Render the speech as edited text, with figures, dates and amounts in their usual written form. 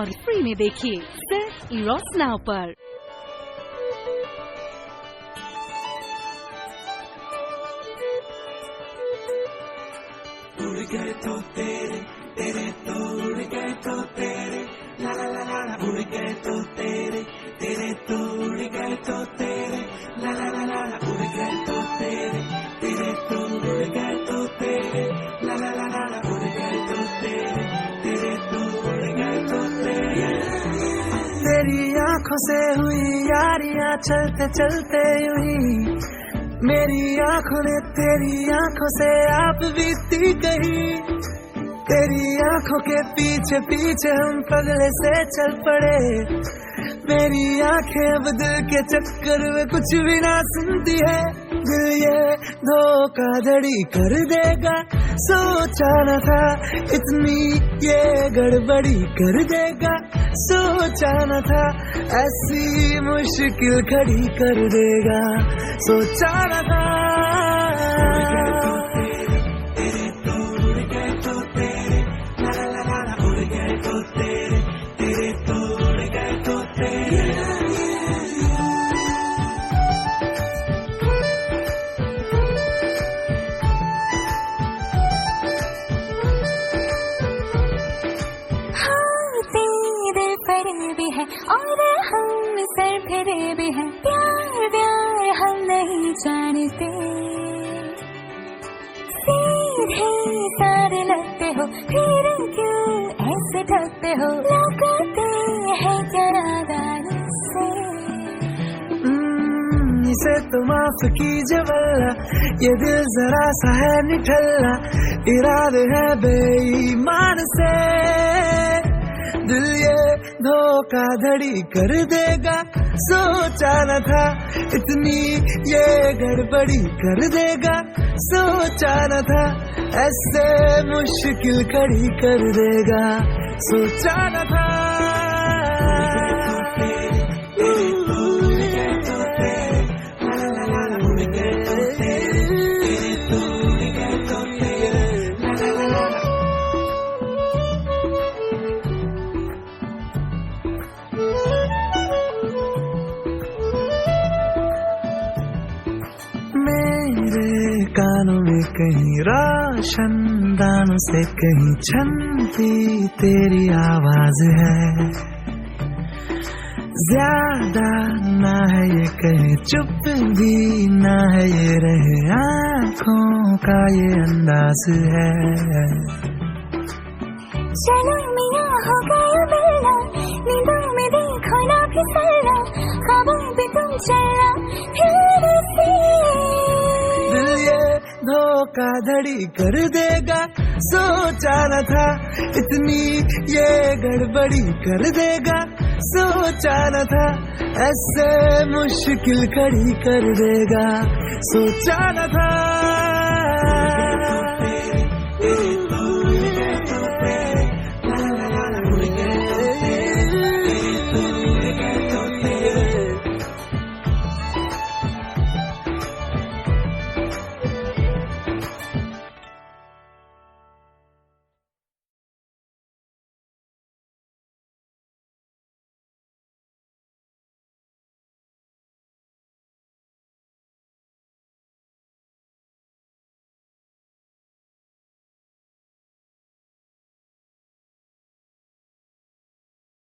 और फ्री में देखिए सिर्फ इरोस नाउ पर। उड़ गए तो तेरे तेरे तो उड़ गए तो तेरे ला ला ला ला उड़ गए तो तेरे तेरे तो उड़ गए तो तेरे ला ला ला ला उड़ गए तो तेरे तेरे तो उड़ गए तो तेरे ला ला ला ला उड़ गए तो तेरे तेरे तो उड़ गए तो तेरे। तेरी आंखों से हुई यारियां चलते चलते यूं ही मेरी आंखों ने तेरी आंखों से आप बीती गई। तेरी आंखों के पीछे पीछे हम पगले से चल पड़े। मेरी आंखें अब दिल के चक्कर में कुछ भी ना सुनती है। दिल ये धोखाधड़ी कर देगा सोचा न था, इतनी ये गड़बड़ी कर देगा सोचा न था, ऐसी मुश्किल खड़ी कर देगा सोचा न था। तेरे तो उड़ गए तो तेरे ला ला ला ला उड़ गए तो तेरे तेरे तो उड़ गए तो तेरे। भी है और हम सर फिरे भी हैं, प्यार प्यार हम नहीं जानते। सीधे सारे लगते हो फिर क्यों ऐसे ढकते हो, लगाते हैं क्या नादानी से। इसे तो माफ कीजिए वल्ला, ये दिल जरा सा है निठल्ला, इरादे है बेईमान से। दिल ये धोखाधड़ी कर देगा सोचा न था, इतनी ये गड़बड़ी कर देगा सोचा न था, ऐसे मुश्किल खड़ी कर देगा सोचा न था। मेरे कानों में कहीं रोशन दानों से कहीं छनती तेरी आवाज है। ज्यादा ना है ये कहीं चुप भी ना है ये रहे आँखों का ये अंदाज है। चलो मियां हो गया मिलना, नींदों में देखो ना फिसलना, ख्वाबों पे तुम चलना फिर से। दिल ये धोखाधड़ी कर देगा सोचा न था, इतनी ये गड़बड़ी कर देगा सोचा न था, ऐसे मुश्किल खड़ी कर देगा सोचा न था।